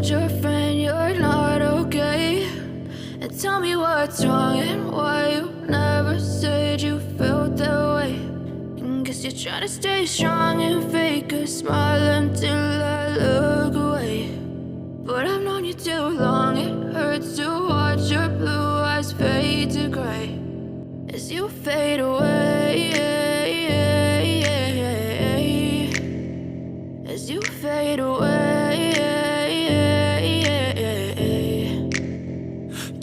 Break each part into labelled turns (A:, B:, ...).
A: told your friend you're not okay? And tell me what's wrong and why you never said you felt that way. And guess you're trying to stay strong and fake a smile until I look away. But I've known you too long, it hurts to watch your blue eyes fade to gray as you fade away, as you fade away.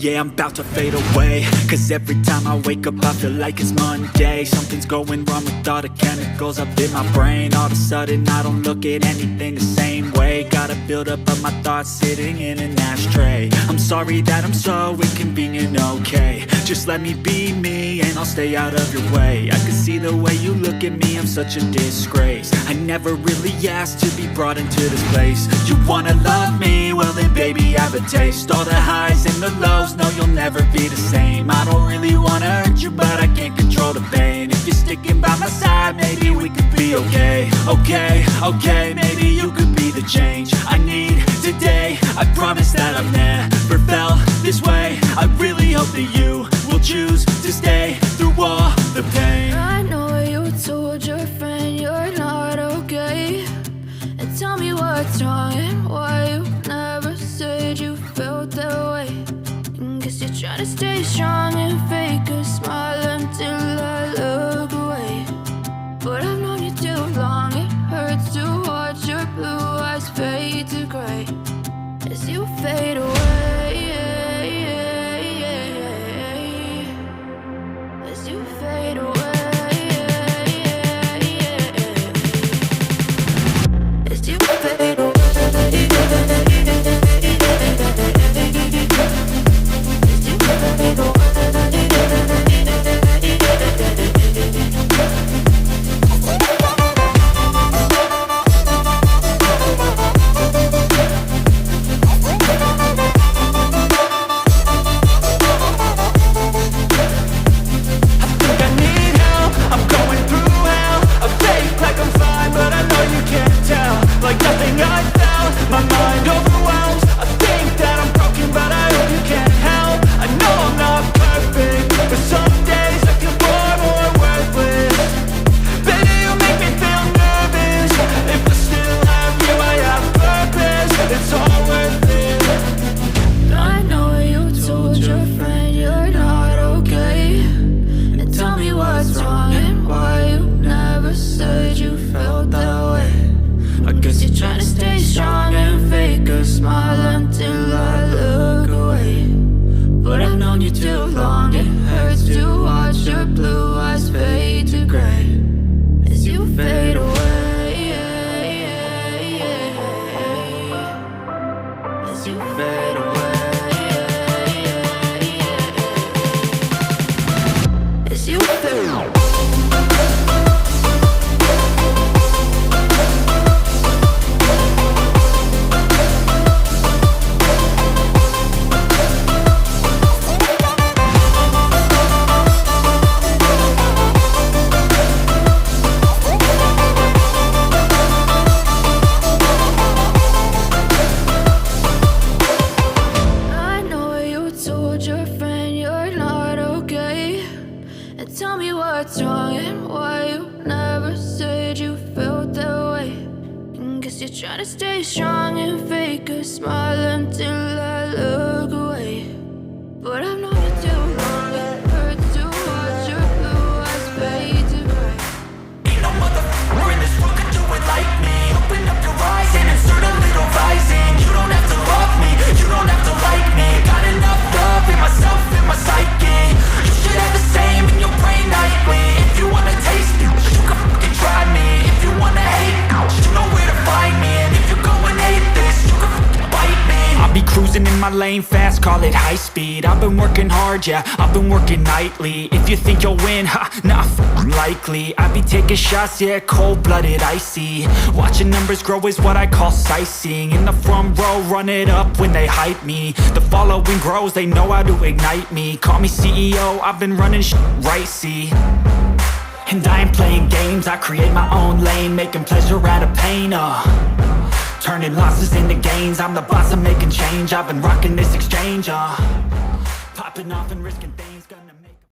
B: Yeah, I'm about to fade away, cause every time I wake up I feel like it's Monday. Something's going wrong with all the chemicals up in my brain. All of a sudden I don't look at anything the same way. Got a buildup of my thoughts sitting in an ashtray. I'm sorry that I'm so inconvenient, okay? Just let me be me and I'll stay out of your way. I can see the way you look at me, I'm such a disgrace. I never really asked to be brought into this place. You wanna love me? Well then baby have a taste. All the highs and the lows, no you'll never be the same. I don't really wanna hurt you but I can't control the pain. If you're sticking by my side maybe we could be okay. Okay, maybe you could be the change I need today. I promise that I've never felt this way. I really hope that you will choose to stay through all the pain.
A: I know you told your friend you're not okay. And tell me what's wrong and why you never said you felt that way. And guess you're trying to stay strong and fake a smile until I look away. But I've known you too long, it hurts to watch your blue eyes fade to gray as you fade away, as you fade away, as you fade away.
B: Lane fast, call it high speed. I've been working hard, yeah, I've been working nightly. If you think you'll win, ha, not likely. I be taking shots, yeah, cold-blooded, icy. Watching numbers grow is what I call sightseeing. In the front row, run it up when they hype me. The following grows, they know how to ignite me. Call me CEO, I've been running right, see. And I ain't playing games, I create my own lane, making pleasure out of pain, turning losses into gains. I'm the boss, I'm making change. I've been rocking this exchange, popping off and risking things, gonna